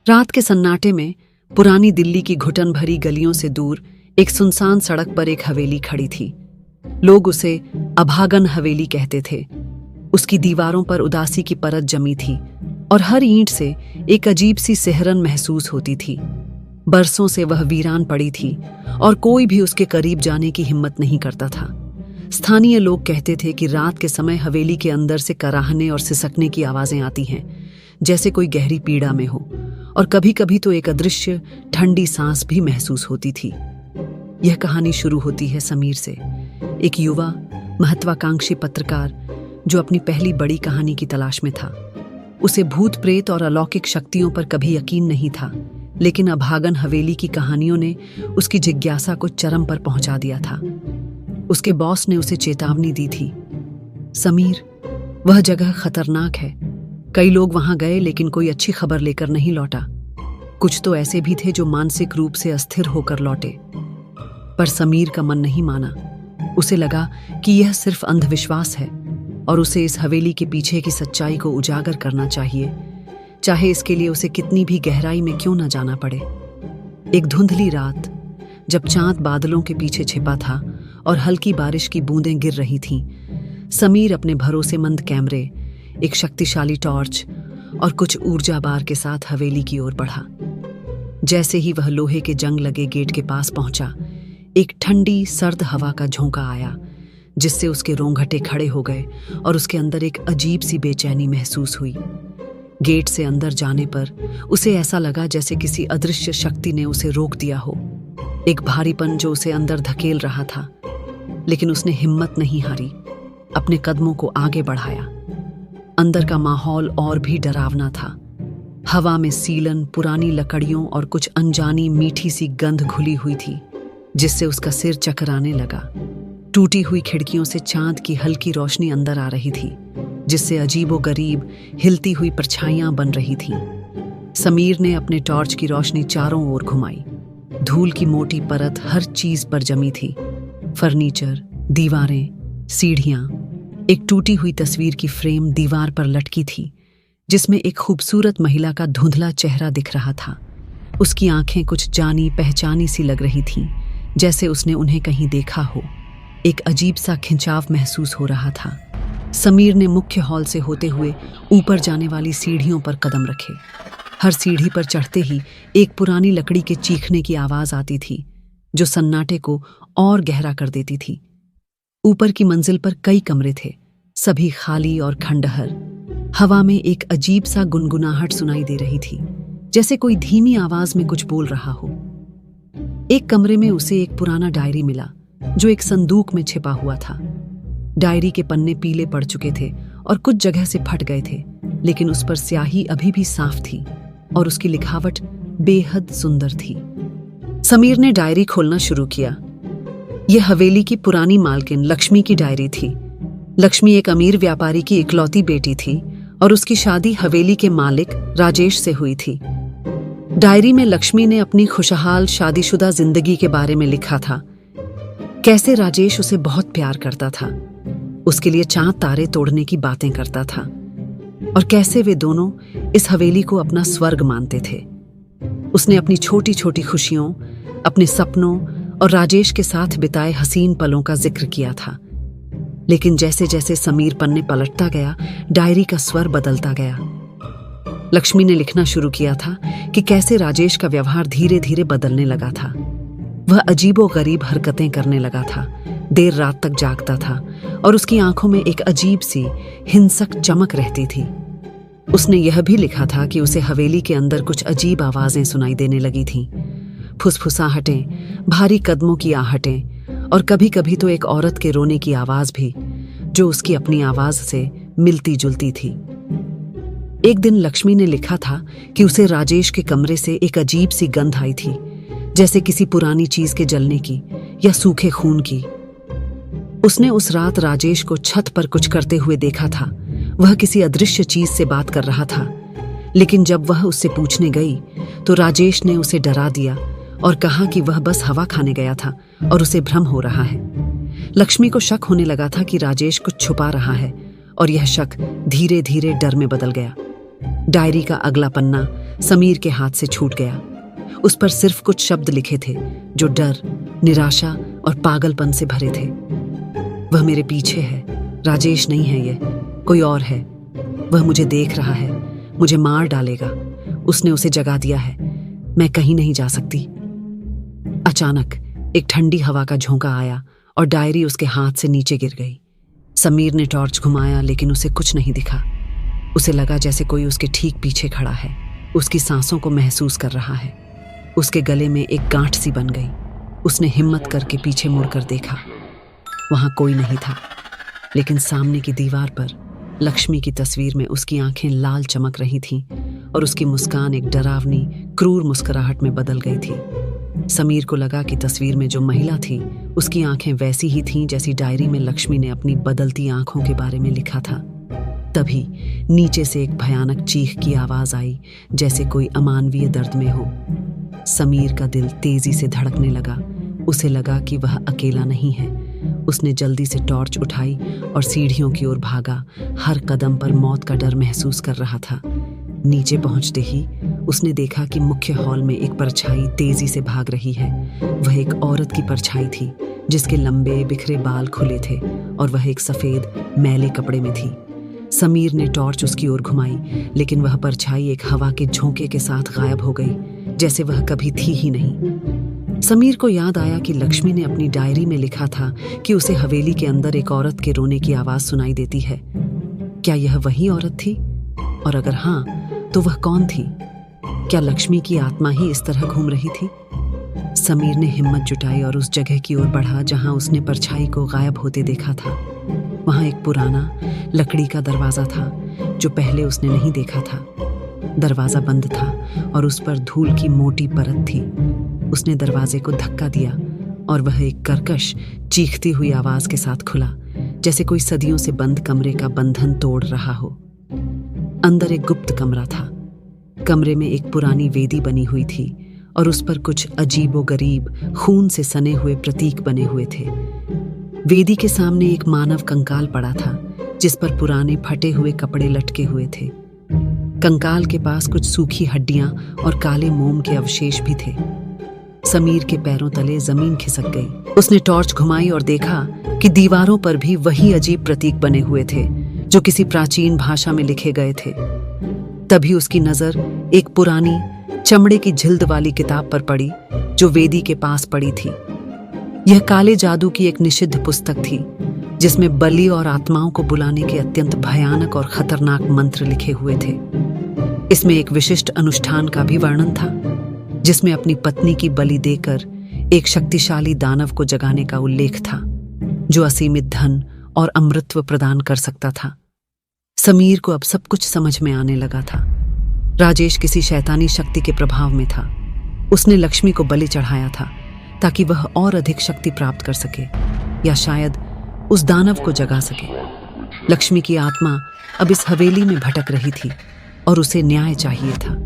रात के सन्नाटे में पुरानी दिल्ली की घुटन भरी गलियों से दूर एक सुनसान सड़क पर एक हवेली खड़ी थी। लोग उसे अभागन हवेली कहते थे। उसकी दीवारों पर उदासी की परत जमी थी और हर ईंट से एक अजीब सी सिहरन महसूस होती थी। बरसों से वह वीरान पड़ी थी और कोई भी उसके करीब जाने की हिम्मत नहीं करता था। स्थानीय लोग कहते थे कि रात के समय हवेली के अंदर से कराहने और सिसकने की आवाजें आती हैं, जैसे कोई गहरी पीड़ा में हो, और कभी कभी तो एक अदृश्य ठंडी सांस भी महसूस होती थी। यह कहानी शुरू होती है समीर से, एक युवा महत्वाकांक्षी पत्रकार जो अपनी पहली बड़ी कहानी की तलाश में था। उसे भूत प्रेत और अलौकिक शक्तियों पर कभी यकीन नहीं था, लेकिन अभागन हवेली की कहानियों ने उसकी जिज्ञासा को चरम पर पहुंचा दिया था। उसके बॉस ने उसे चेतावनी दी थी, समीर, वह जगह खतरनाक है। कई लोग वहां गए लेकिन कोई अच्छी खबर लेकर नहीं लौटा। कुछ तो ऐसे भी थे जो मानसिक रूप से अस्थिर होकर लौटे। पर समीर का मन नहीं माना। उसे लगा कि यह सिर्फ अंधविश्वास है और उसे इस हवेली के पीछे की सच्चाई को उजागर करना चाहिए, चाहे इसके लिए उसे कितनी भी गहराई में क्यों न जाना पड़े। एक धुंधली रात, जब चांद बादलों के पीछे छिपा था और हल्की बारिश की बूंदें गिर रही थीं, समीर अपने भरोसेमंद कैमरे, एक शक्तिशाली टॉर्च और कुछ ऊर्जा बार के साथ हवेली की ओर बढ़ा। जैसे ही वह लोहे के जंग लगे गेट के पास पहुंचा, एक ठंडी सर्द हवा का झोंका आया, जिससे उसके रोंगटे खड़े हो गए और उसके अंदर एक अजीब सी बेचैनी महसूस हुई। गेट से अंदर जाने पर उसे ऐसा लगा जैसे किसी अदृश्य शक्ति ने उसे रोक दिया हो, एक भारीपन जो उसे अंदर धकेल रहा था। लेकिन उसने हिम्मत नहीं हारी, अपने कदमों को आगे बढ़ाया। अंदर का माहौल और भी डरावना था। हवा में सीलन, पुरानी लकड़ियों और कुछ अनजानी मीठी सी गंध घुली हुई थी, जिससे उसका सिर चकराने लगा। टूटी हुई खिड़कियों से चांद की हल्की रोशनी अंदर आ रही थी, जिससे अजीबोगरीब हिलती हुई परछाइयां बन रही थीं। समीर ने अपने टॉर्च की रोशनी चारों ओर घुमाई। धूल की मोटी परत हर चीज पर जमी थी, फर्नीचर, दीवारें, सीढ़ियां। एक टूटी हुई तस्वीर की फ्रेम दीवार पर लटकी थी, जिसमें एक खूबसूरत महिला का धुंधला चेहरा दिख रहा था। उसकी आंखें कुछ जानी पहचानी सी लग रही थीं, जैसे उसने उन्हें कहीं देखा हो। एक अजीब सा खिंचाव महसूस हो रहा था। समीर ने मुख्य हॉल से होते हुए ऊपर जाने वाली सीढ़ियों पर कदम रखे। हर सीढ़ी पर चढ़ते ही एक पुरानी लकड़ी के चीखने की आवाज आती थी, जो सन्नाटे को और गहरा कर देती थी। ऊपर की मंजिल पर कई कमरे थे, सभी खाली और खंडहर। हवा में एक अजीब सा गुनगुनाहट सुनाई दे रही थी, जैसे कोई धीमी आवाज में कुछ बोल रहा हो। एक कमरे में उसे एक पुराना डायरी मिला, जो एक संदूक में छिपा हुआ था। डायरी के पन्ने पीले पड़ चुके थे और कुछ जगह से फट गए थे, लेकिन उस पर स्याही अभी भी साफ थी और उसकी लिखावट बेहद सुंदर थी। समीर ने डायरी खोलना शुरू किया। यह हवेली की पुरानी मालकिन लक्ष्मी की डायरी थी। लक्ष्मी एक अमीर व्यापारी की इकलौती बेटी थी और उसकी शादी हवेली के मालिक राजेश से हुई थी। डायरी में लक्ष्मी ने अपनी खुशहाल शादीशुदा जिंदगी के बारे में लिखा था। कैसे राजेश उसे बहुत प्यार करता था, उसके लिए चांद तारे तोड़ने की बातें करता था, और कैसे वे दोनों इस हवेली को अपना स्वर्ग मानते थे। उसने अपनी छोटी छोटी खुशियों, अपने सपनों और राजेश के साथ बिताए हसीन पलों का जिक्र किया था। लेकिन जैसे जैसे समीर पन्ने पलटता गया, डायरी का स्वर बदलता गया। लक्ष्मी ने लिखना शुरू किया था कि कैसे राजेश का व्यवहार धीरे धीरे बदलने लगा था। वह अजीबोगरीब हरकतें करने लगा था, देर रात तक जागता था और उसकी आंखों में एक अजीब सी हिंसक चमक रहती थी। उसने यह भी लिखा था कि उसे हवेली के अंदर कुछ अजीब आवाजें सुनाई देने लगी थीं, फुसफुसाहटें, भारी कदमों की आहटें और कभी कभी तो एक औरत के रोने की आवाज भी, जो उसकी अपनी आवाज से मिलती जुलती थी। एक दिन लक्ष्मी ने लिखा था कि उसे राजेश के कमरे से एक अजीब सी गंध आई थी, जैसे किसी पुरानी चीज के जलने की या सूखे खून की। उसने उस रात राजेश को छत पर कुछ करते हुए देखा था। वह किसी अदृश्य चीज से बात कर रहा था, लेकिन जब वह उससे पूछने गई तो राजेश ने उसे डरा दिया और कहा कि वह बस हवा खाने गया था और उसे भ्रम हो रहा है। लक्ष्मी को शक होने लगा था कि राजेश कुछ छुपा रहा है, और यह शक धीरे धीरे डर में बदल गया। डायरी का अगला पन्ना समीर के हाथ से छूट गया। उस पर सिर्फ कुछ शब्द लिखे थे जो डर, निराशा और पागलपन से भरे थे। वह मेरे पीछे है, राजेश नहीं है, ये कोई और है। वह मुझे देख रहा है, मुझे मार डालेगा। उसने उसे जगा दिया है, मैं कहीं नहीं जा सकती। अचानक एक ठंडी हवा का झोंका आया और डायरी उसके हाथ से नीचे गिर गई। समीर ने टॉर्च घुमाया लेकिन उसे कुछ नहीं दिखा। उसे लगा जैसे कोई उसके ठीक पीछे खड़ा है, उसकी सांसों को महसूस कर रहा है। उसके गले में एक गांठ सी बन गई। उसने हिम्मत करके पीछे मुड़कर देखा। वहां कोई नहीं था, लेकिन सामने की दीवार पर लक्ष्मी की तस्वीर में उसकी आंखें लाल चमक रही थीं और उसकी मुस्कान एक डरावनी, क्रूर मुस्कुराहट में बदल गई थी। समीर को लगा कि तस्वीर में जो महिला थी उसकी आंखें वैसी ही थीं जैसी डायरी में लक्ष्मी ने अपनी बदलती आंखों के बारे में लिखा था। तभी नीचे से एक भयानक चीख की आवाज आई, जैसे कोई अमानवीय दर्द में हो। समीर का दिल तेजी से धड़कने लगा। उसे लगा कि वह अकेला नहीं है। उसने जल्दी से टॉर्च उठाई और सीढ़ियों की ओर भागा। हर कदम पर मौत का डर महसूस कर रहा था। नीचे पहुंचते ही उसने देखा कि मुख्य हॉल में एक परछाई तेजी से भाग रही है। वह एक औरत की परछाई थी जिसके लंबे बिखरे बाल खुले थे और वह एक सफेद मैले कपड़े में थी। समीर ने टॉर्च उसकी ओर घुमाई, लेकिन वह परछाई एक हवा के झोंके के साथ गायब हो गई, जैसे वह कभी थी ही नहीं। समीर को याद आया कि लक्ष्मी ने अपनी डायरी में लिखा था कि उसे हवेली के अंदर एक औरत के रोने की आवाज सुनाई देती है। क्या यह वही औरत थी? और अगर हाँ, तो वह कौन थी? क्या लक्ष्मी की आत्मा ही इस तरह घूम रही थी? समीर ने हिम्मत जुटाई और उस जगह की ओर बढ़ा जहां उसने परछाई को गायब होते देखा था। वहां एक पुराना लकड़ी का दरवाजा था जो पहले उसने नहीं देखा था। दरवाजा बंद था और उस पर धूल की मोटी परत थी। उसने दरवाजे को धक्का दिया और वह एक कर्कश, चीखती हुई आवाज के साथ खुला, जैसे कोई सदियों से बंद कमरे का बंधन तोड़ रहा हो। अंदर एक गुप्त कमरा था। कमरे में एक पुरानी वेदी बनी हुई थी और उस पर कुछ अजीबोगरीब, खून से सने हुए प्रतीक बने हुए थे। वेदी के सामने एक मानव कंकाल पड़ा था जिस पर पुराने फटे हुए कपड़े लटके हुए थे। कंकाल के पास कुछ सूखी हड्डियां और काले मोम के अवशेष भी थे। समीर के पैरों तले जमीन खिसक गई। उसने टॉर्च घुमाई और देखा कि दीवारों पर भी वही अजीब प्रतीक बने हुए थे जो किसी प्राचीन भाषा में लिखे गए थे। तभी उसकी नजर एक पुरानी चमड़े की झिल्द वाली किताब पर पड़ी जो वेदी के पास पड़ी थी। यह काले जादू की एक निषिद्ध पुस्तक थी जिसमें बलि और आत्माओं को बुलाने के अत्यंत भयानक और खतरनाक मंत्र लिखे हुए थे। इसमें एक विशिष्ट अनुष्ठान का भी वर्णन था जिसमें अपनी पत्नी की बलि देकर एक शक्तिशाली दानव को जगाने का उल्लेख था जो असीमित धन और अमृतत्व प्रदान कर सकता था। समीर को अब सब कुछ समझ में आने लगा था। राजेश किसी शैतानी शक्ति के प्रभाव में था। उसने लक्ष्मी को बलि चढ़ाया था ताकि वह और अधिक शक्ति प्राप्त कर सके या शायद उस दानव को जगा सके। लक्ष्मी की आत्मा अब इस हवेली में भटक रही थी और उसे न्याय चाहिए था।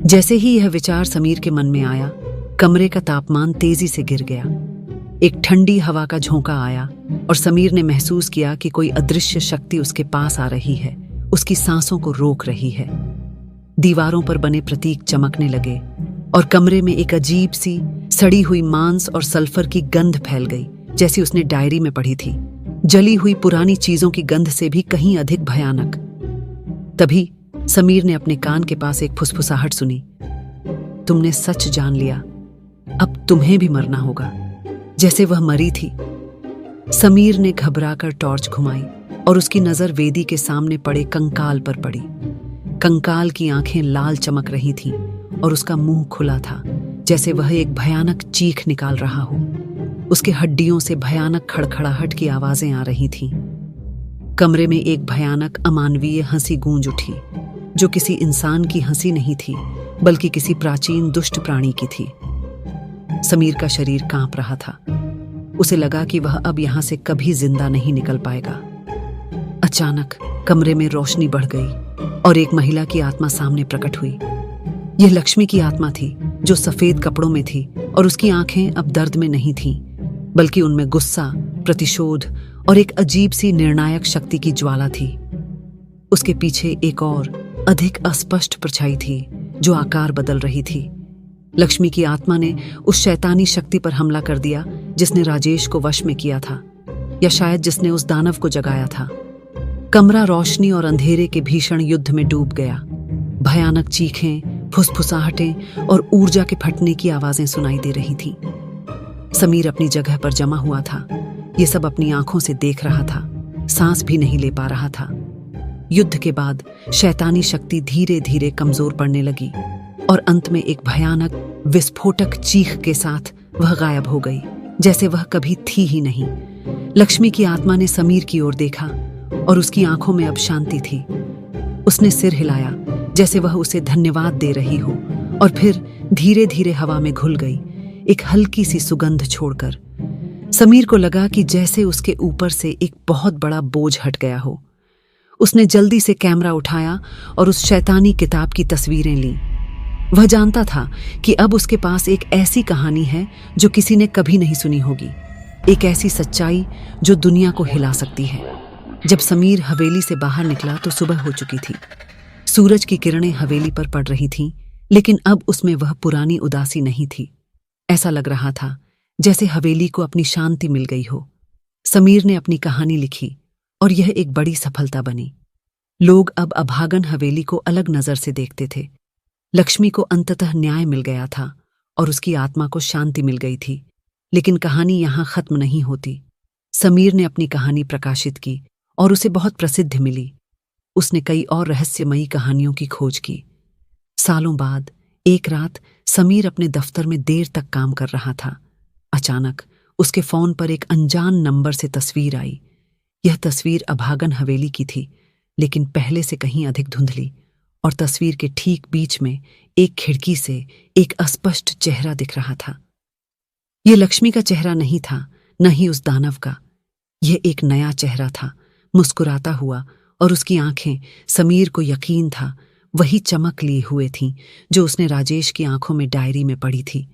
जैसे ही यह विचार समीर के मन में आया, कमरे का तापमान तेजी से गिर गया। एक ठंडी हवा का झोंका आया और समीर ने महसूस किया कि कोई अदृश्य शक्ति उसके पास आ रही है, उसकी सांसों को रोक रही है। दीवारों पर बने प्रतीक चमकने लगे और कमरे में एक अजीब सी सड़ी हुई मांस और सल्फर की गंध फैल गई, जैसी उसने डायरी में पढ़ी थी। जली हुई पुरानी चीजों की गंध से भी कहीं अधिक भयानक। तभी समीर ने अपने कान के पास एक फुसफुसाहट सुनी। तुमने सच जान लिया, अब तुम्हें भी मरना होगा, जैसे वह मरी थी। समीर ने घबराकर टॉर्च घुमाई और उसकी नजर वेदी के सामने पड़े कंकाल पर पड़ी। कंकाल की आंखें लाल चमक रही थीं और उसका मुंह खुला था, जैसे वह एक भयानक चीख निकाल रहा हो। उसके हड्डियों से भयानक खड़खड़ाहट की आवाजें आ रही थीं। कमरे में एक भयानक अमानवीय हंसी गूंज उठी, जो किसी इंसान की हंसी नहीं थी, बल्कि किसी प्राचीन दुष्ट प्राणी की थी। समीर का शरीर कांप रहा था। उसे लगा कि वह अब यहां से कभी जिंदा नहीं निकल पाएगा। अचानक कमरे में रोशनी बढ़ गई और एक महिला की आत्मा सामने प्रकट हुई। यह लक्ष्मी की आत्मा थी, जो सफेद कपड़ों में थी और उसकी आंखें अब दर्द में नहीं थीं, बल्कि उनमें गुस्सा, प्रतिशोध और एक अजीब सी निर्णायक शक्ति की ज्वाला थी। उसके पीछे एक और अधिक अस्पष्ट परछाई थी जो आकार बदल रही थी। लक्ष्मी की आत्मा ने उस शैतानी शक्ति पर हमला कर दिया जिसने राजेश को वश में किया था, या शायद जिसने उस दानव को जगाया था। कमरा रोशनी और अंधेरे के भीषण युद्ध में डूब गया। भयानक चीखें, फुसफुसाहटें और ऊर्जा के फटने की आवाजें सुनाई दे रही थीं। समीर अपनी जगह पर जमा हुआ था। ये सब अपनी आंखों से देख रहा था, सांस भी नहीं ले पा रहा था। युद्ध के बाद शैतानी शक्ति धीरे धीरे कमजोर पड़ने लगी और अंत में एक भयानक विस्फोटक चीख के साथ वह गायब हो गई, जैसे वह कभी थी ही नहीं। लक्ष्मी की आत्मा ने समीर की ओर देखा और उसकी आंखों में अब शांति थी। उसने सिर हिलाया जैसे वह उसे धन्यवाद दे रही हो, और फिर धीरे धीरे हवा में घुल गई, एक हल्की सी सुगंध छोड़कर। समीर को लगा कि जैसे उसके ऊपर से एक बहुत बड़ा बोझ हट गया हो। उसने जल्दी से कैमरा उठाया और उस शैतानी किताब की तस्वीरें लीं। वह जानता था कि अब उसके पास एक ऐसी कहानी है जो किसी ने कभी नहीं सुनी होगी, एक ऐसी सच्चाई जो दुनिया को हिला सकती है। जब समीर हवेली से बाहर निकला तो सुबह हो चुकी थी। सूरज की किरणें हवेली पर पड़ रही थीं, लेकिन अब उसमें वह पुरानी उदासी नहीं थी। ऐसा लग रहा था जैसे हवेली को अपनी शांति मिल गई हो। समीर ने अपनी कहानी लिखी और यह एक बड़ी सफलता बनी। लोग अब अभागन हवेली को अलग नजर से देखते थे। लक्ष्मी को अंततः न्याय मिल गया था और उसकी आत्मा को शांति मिल गई थी। लेकिन कहानी यहां खत्म नहीं होती। समीर ने अपनी कहानी प्रकाशित की और उसे बहुत प्रसिद्ध मिली। उसने कई और रहस्यमयी कहानियों की खोज की। सालों बाद एक रात समीर अपने दफ्तर में देर तक काम कर रहा था। अचानक उसके फोन पर एक अनजान नंबर से तस्वीर आई। यह तस्वीर अभागन हवेली की थी, लेकिन पहले से कहीं अधिक धुंधली, और तस्वीर के ठीक बीच में एक खिड़की से एक अस्पष्ट चेहरा दिख रहा था। यह लक्ष्मी का चेहरा नहीं था, न ही उस दानव का। यह एक नया चेहरा था, मुस्कुराता हुआ, और उसकी आंखें, समीर को यकीन था, वही चमक लिए हुए थीं जो उसने राजेश की आंखों में डायरी में पढ़ी थी।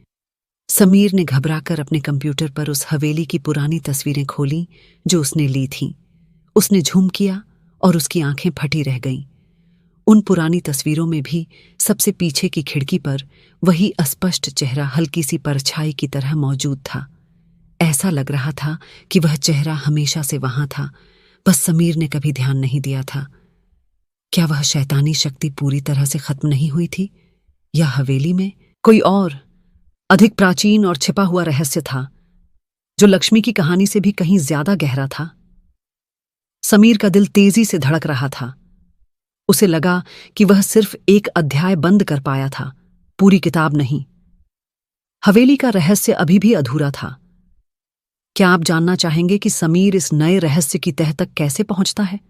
समीर ने घबराकर अपने कंप्यूटर पर उस हवेली की पुरानी तस्वीरें खोलीं जो उसने ली थीं। उसने झूम किया और उसकी आंखें फटी रह गईं। उन पुरानी तस्वीरों में भी सबसे पीछे की खिड़की पर वही अस्पष्ट चेहरा हल्की सी परछाई की तरह मौजूद था। ऐसा लग रहा था कि वह चेहरा हमेशा से वहां था, बस समीर ने कभी ध्यान नहीं दिया था। क्या वह शैतानी शक्ति पूरी तरह से खत्म नहीं हुई थी, या हवेली में कोई और अधिक प्राचीन और छिपा हुआ रहस्य था जो लक्ष्मी की कहानी से भी कहीं ज्यादा गहरा था? समीर का दिल तेजी से धड़क रहा था। उसे लगा कि वह सिर्फ एक अध्याय बंद कर पाया था, पूरी किताब नहीं। हवेली का रहस्य अभी भी अधूरा था। क्या आप जानना चाहेंगे कि समीर इस नए रहस्य की तह तक कैसे पहुंचता है?